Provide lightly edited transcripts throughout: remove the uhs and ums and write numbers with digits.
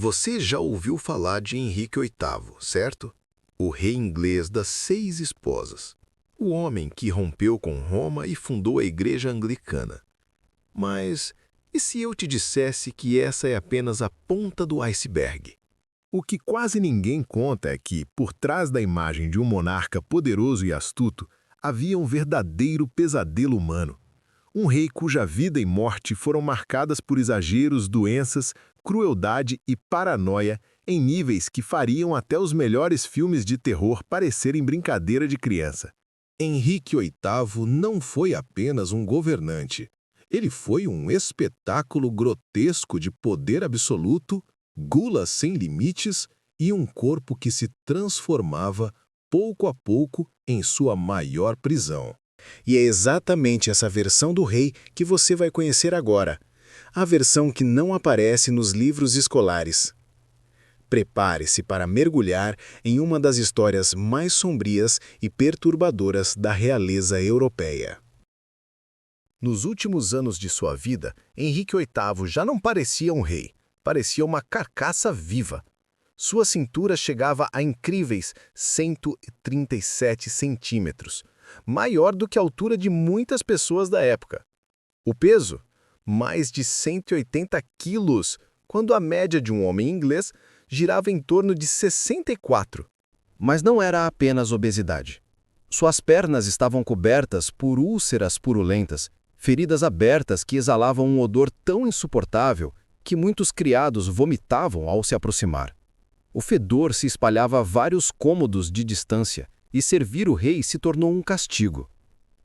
Você já ouviu falar de Henrique VIII, certo? O rei inglês das 6 esposas. O homem que rompeu com Roma e fundou a Igreja Anglicana. Mas e se eu te dissesse que essa é apenas a ponta do iceberg? O que quase ninguém conta é que, por trás da imagem de um monarca poderoso e astuto, havia um verdadeiro pesadelo humano. Um rei cuja vida e morte foram marcadas por exageros, doenças, crueldade e paranoia em níveis que fariam até os melhores filmes de terror parecerem brincadeira de criança. Henrique VIII não foi apenas um governante. Ele foi um espetáculo grotesco de poder absoluto, gula sem limites e um corpo que se transformava, pouco a pouco, em sua maior prisão. E é exatamente essa versão do rei que você vai conhecer agora. A versão que não aparece nos livros escolares. Prepare-se para mergulhar em uma das histórias mais sombrias e perturbadoras da realeza europeia. Nos últimos anos de sua vida, Henrique VIII já não parecia um rei, parecia uma carcaça viva. Sua cintura chegava a incríveis 137 centímetros, maior do que a altura de muitas pessoas da época. O peso? Mais de 180 quilos, quando a média de um homem inglês girava em torno de 64. Mas não era apenas obesidade. Suas pernas estavam cobertas por úlceras purulentas, feridas abertas que exalavam um odor tão insuportável que muitos criados vomitavam ao se aproximar. O fedor se espalhava a vários cômodos de distância, e servir o rei se tornou um castigo.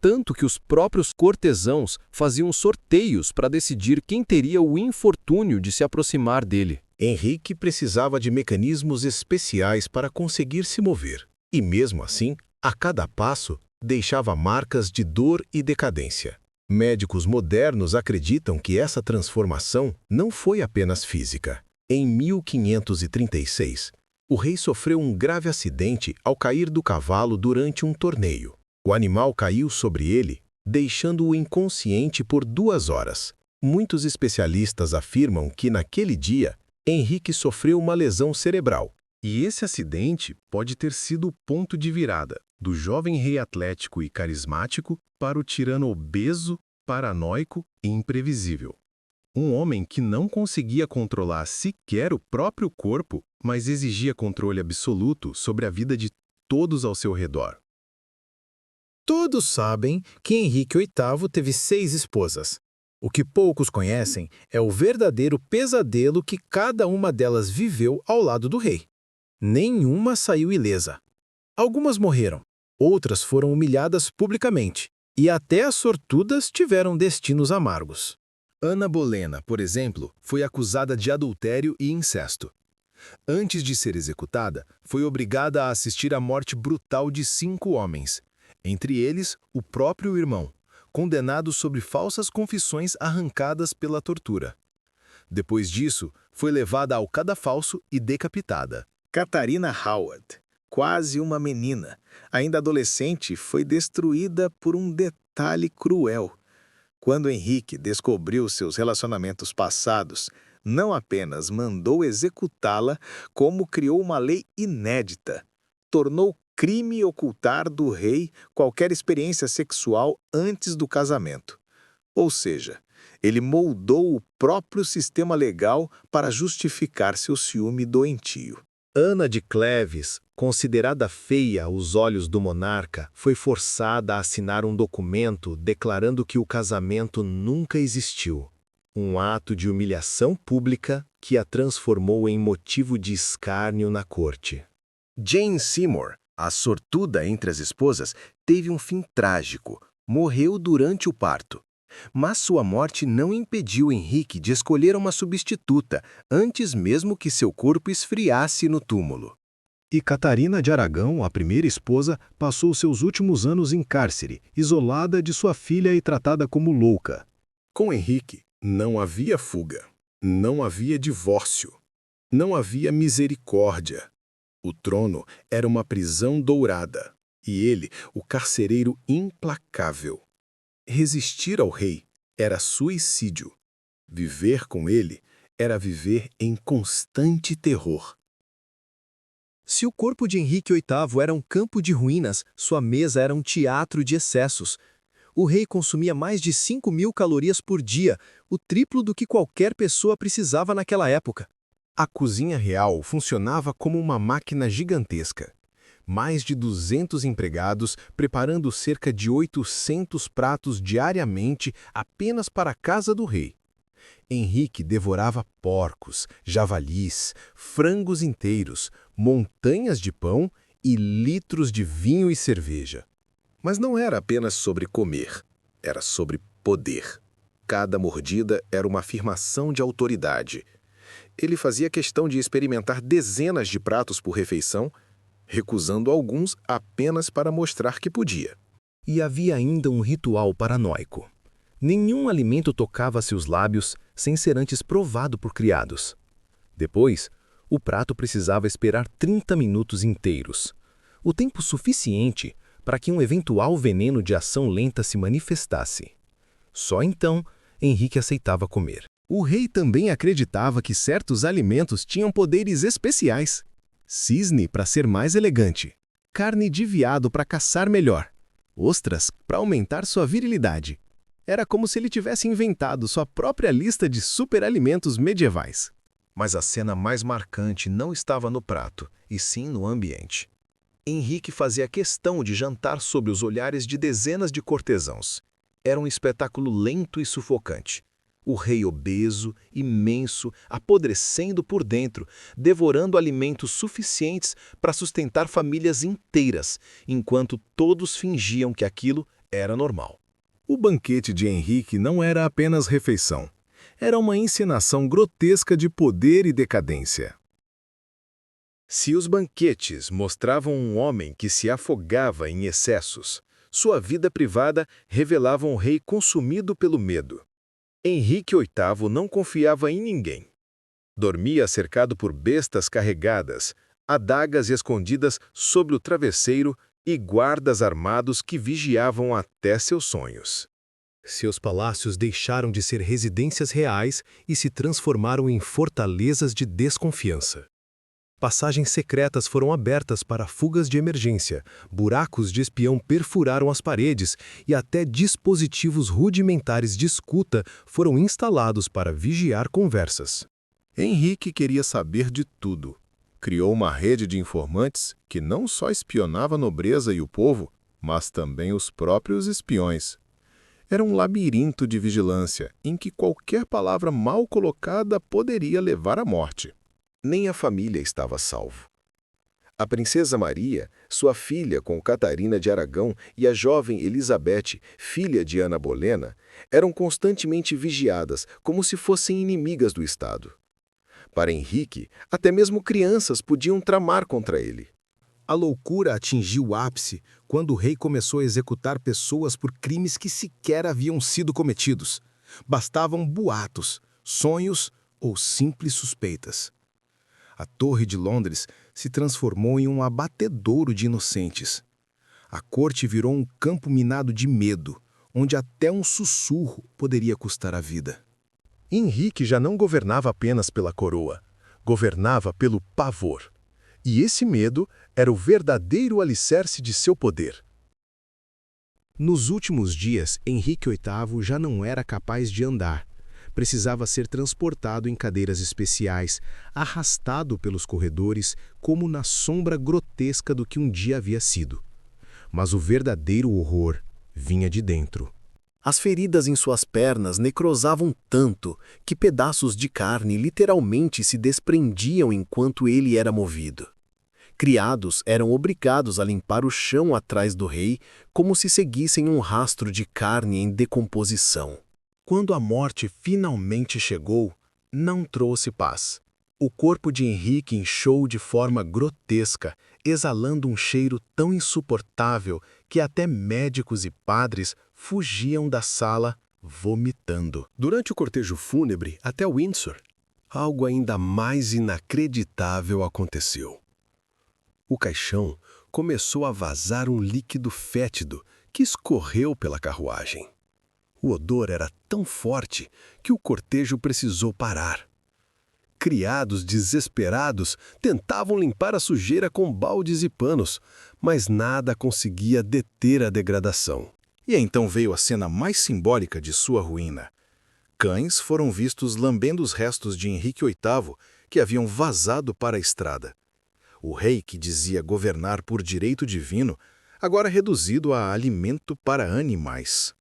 Tanto que os próprios cortesãos faziam sorteios para decidir quem teria o infortúnio de se aproximar dele. Henrique precisava de mecanismos especiais para conseguir se mover, e mesmo assim, a cada passo, deixava marcas de dor e decadência. Médicos modernos acreditam que essa transformação não foi apenas física. Em 1536, o rei sofreu um grave acidente ao cair do cavalo durante um torneio. O animal caiu sobre ele, deixando-o inconsciente por 2 horas. Muitos especialistas afirmam que, naquele dia, Henrique sofreu uma lesão cerebral. E esse acidente pode ter sido o ponto de virada do jovem rei atlético e carismático para o tirano obeso, paranoico e imprevisível. Um homem que não conseguia controlar sequer o próprio corpo, mas exigia controle absoluto sobre a vida de todos ao seu redor. Todos sabem que Henrique VIII teve 6 esposas. O que poucos conhecem é o verdadeiro pesadelo que cada uma delas viveu ao lado do rei. Nenhuma saiu ilesa. Algumas morreram, outras foram humilhadas publicamente, e até as sortudas tiveram destinos amargos. Ana Bolena, por exemplo, foi acusada de adultério e incesto. Antes de ser executada, foi obrigada a assistir à morte brutal de 5 homens, entre eles o próprio irmão, condenado sobre falsas confissões arrancadas pela tortura. Depois disso, foi levada ao cadafalso e decapitada. Catarina Howard, quase uma menina, ainda adolescente, foi destruída por um detalhe cruel. Quando Henrique descobriu seus relacionamentos passados, não apenas mandou executá-la, como criou uma lei inédita. Tornou crime ocultar do rei qualquer experiência sexual antes do casamento. Ou seja, ele moldou o próprio sistema legal para justificar seu ciúme doentio. Ana de Cleves, considerada feia aos olhos do monarca, foi forçada a assinar um documento declarando que o casamento nunca existiu. Um ato de humilhação pública que a transformou em motivo de escárnio na corte. Jane Seymour, a sortuda entre as esposas, teve um fim trágico. Morreu durante o parto. Mas sua morte não impediu Henrique de escolher uma substituta, antes mesmo que seu corpo esfriasse no túmulo. E Catarina de Aragão, a primeira esposa, passou seus últimos anos em cárcere, isolada de sua filha e tratada como louca. Com Henrique, não havia fuga, não havia divórcio, não havia misericórdia. O trono era uma prisão dourada, e ele, o carcereiro implacável. Resistir ao rei era suicídio. Viver com ele era viver em constante terror. Se o corpo de Henrique VIII era um campo de ruínas, sua mesa era um teatro de excessos. O rei consumia mais de 5.000 calorias por dia, o triplo do que qualquer pessoa precisava naquela época. A cozinha real funcionava como uma máquina gigantesca. Mais de 200 empregados preparando cerca de 800 pratos diariamente apenas para a casa do rei. Henrique devorava porcos, javalis, frangos inteiros, montanhas de pão e litros de vinho e cerveja. Mas não era apenas sobre comer, era sobre poder. Cada mordida era uma afirmação de autoridade. Ele fazia questão de experimentar dezenas de pratos por refeição, recusando alguns apenas para mostrar que podia. E havia ainda um ritual paranoico. Nenhum alimento tocava seus lábios sem ser antes provado por criados. Depois, o prato precisava esperar 30 minutos inteiros, o tempo suficiente para que um eventual veneno de ação lenta se manifestasse. Só então, Henrique aceitava comer. O rei também acreditava que certos alimentos tinham poderes especiais. Cisne para ser mais elegante, carne de veado para caçar melhor, ostras para aumentar sua virilidade. Era como se ele tivesse inventado sua própria lista de superalimentos medievais. Mas a cena mais marcante não estava no prato, e sim no ambiente. Henrique fazia questão de jantar sob os olhares de dezenas de cortesãos. Era um espetáculo lento e sufocante. O rei obeso, imenso, apodrecendo por dentro, devorando alimentos suficientes para sustentar famílias inteiras, enquanto todos fingiam que aquilo era normal. O banquete de Henrique não era apenas refeição. Era uma encenação grotesca de poder e decadência. Se os banquetes mostravam um homem que se afogava em excessos, sua vida privada revelava um rei consumido pelo medo. Henrique VIII não confiava em ninguém. Dormia cercado por bestas carregadas, adagas escondidas sobre o travesseiro e guardas armados que vigiavam até seus sonhos. Seus palácios deixaram de ser residências reais e se transformaram em fortalezas de desconfiança. Passagens secretas foram abertas para fugas de emergência, buracos de espião perfuraram as paredes e até dispositivos rudimentares de escuta foram instalados para vigiar conversas. Henrique queria saber de tudo. Criou uma rede de informantes que não só espionava a nobreza e o povo, mas também os próprios espiões. Era um labirinto de vigilância em que qualquer palavra mal colocada poderia levar à morte. Nem a família estava a salvo. A princesa Maria, sua filha com Catarina de Aragão e a jovem Elizabeth, filha de Ana Bolena, eram constantemente vigiadas como se fossem inimigas do Estado. Para Henrique, até mesmo crianças podiam tramar contra ele. A loucura atingiu o ápice quando o rei começou a executar pessoas por crimes que sequer haviam sido cometidos. Bastavam boatos, sonhos ou simples suspeitas. A Torre de Londres se transformou em um abatedouro de inocentes. A corte virou um campo minado de medo, onde até um sussurro poderia custar a vida. Henrique já não governava apenas pela coroa, governava pelo pavor. E esse medo era o verdadeiro alicerce de seu poder. Nos últimos dias, Henrique VIII já não era capaz de andar. Precisava ser transportado em cadeiras especiais, arrastado pelos corredores como na sombra grotesca do que um dia havia sido. Mas o verdadeiro horror vinha de dentro. As feridas em suas pernas necrosavam tanto que pedaços de carne literalmente se desprendiam enquanto ele era movido. Criados eram obrigados a limpar o chão atrás do rei como se seguissem um rastro de carne em decomposição. Quando a morte finalmente chegou, não trouxe paz. O corpo de Henrique inchou de forma grotesca, exalando um cheiro tão insuportável que até médicos e padres fugiam da sala, vomitando. Durante o cortejo fúnebre até Windsor, algo ainda mais inacreditável aconteceu. O caixão começou a vazar um líquido fétido que escorreu pela carruagem. O odor era tão forte que o cortejo precisou parar. criados desesperados tentavam limpar a sujeira com baldes e panos, mas nada conseguia deter a degradação. E então veio a cena mais simbólica de sua ruína. Cães foram vistos lambendo os restos de Henrique VIII que haviam vazado para a estrada. O rei, que dizia governar por direito divino, agora reduzido a alimento para animais.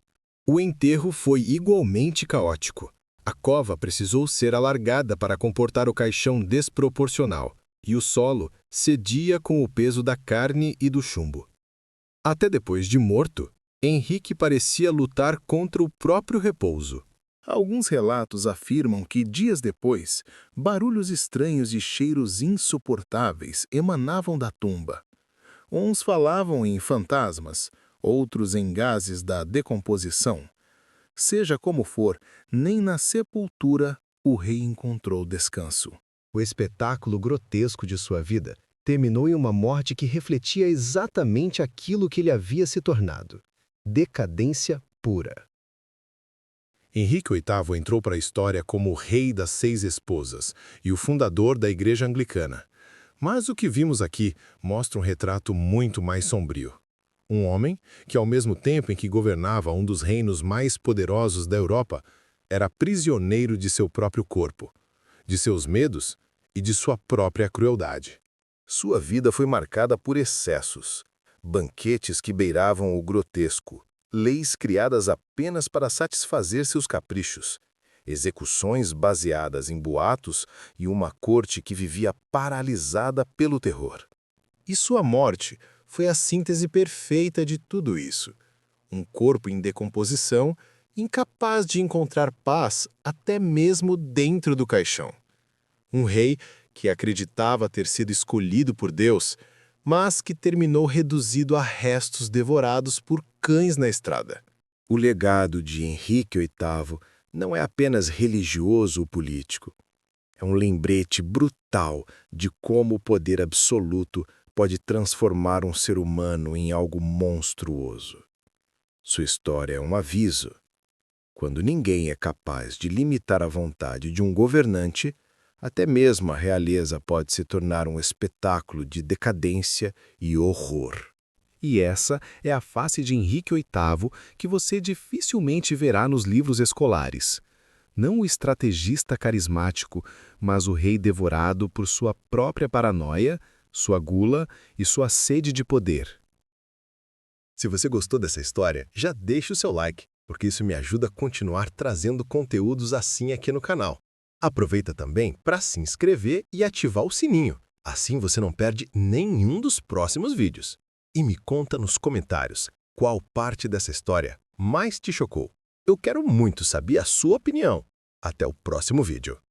O enterro foi igualmente caótico. A cova precisou ser alargada para comportar o caixão desproporcional, e o solo cedia com o peso da carne e do chumbo. Até depois de morto, Henrique parecia lutar contra o próprio repouso. Alguns relatos afirmam que, dias depois, barulhos estranhos e cheiros insuportáveis emanavam da tumba. Uns falavam em fantasmas, outros em gases da decomposição. Seja como for, nem na sepultura o rei encontrou descanso. O espetáculo grotesco de sua vida terminou em uma morte que refletia exatamente aquilo que ele havia se tornado: decadência pura. Henrique VIII entrou para a história como o rei das 6 esposas e o fundador da Igreja Anglicana. Mas o que vimos aqui mostra um retrato muito mais sombrio. Um homem que, ao mesmo tempo em que governava um dos reinos mais poderosos da Europa, era prisioneiro de seu próprio corpo, de seus medos e de sua própria crueldade. Sua vida foi marcada por excessos, banquetes que beiravam o grotesco, leis criadas apenas para satisfazer seus caprichos, execuções baseadas em boatos e uma corte que vivia paralisada pelo terror. E sua morte foi a síntese perfeita de tudo isso. Um corpo em decomposição, incapaz de encontrar paz até mesmo dentro do caixão. Um rei que acreditava ter sido escolhido por Deus, mas que terminou reduzido a restos devorados por cães na estrada. O legado de Henrique VIII não é apenas religioso ou político. É um lembrete brutal de como o poder absoluto pode transformar um ser humano em algo monstruoso. Sua história é um aviso. Quando ninguém é capaz de limitar a vontade de um governante, até mesmo a realeza pode se tornar um espetáculo de decadência e horror. E essa é a face de Henrique VIII que você dificilmente verá nos livros escolares. Não o estrategista carismático, mas o rei devorado por sua própria paranoia, sua gula e sua sede de poder. Se você gostou dessa história, já deixe o seu like, porque isso me ajuda a continuar trazendo conteúdos assim aqui no canal. Aproveita também para se inscrever e ativar o sininho. Assim você não perde nenhum dos próximos vídeos. E me conta nos comentários qual parte dessa história mais te chocou. Eu quero muito saber a sua opinião. Até o próximo vídeo.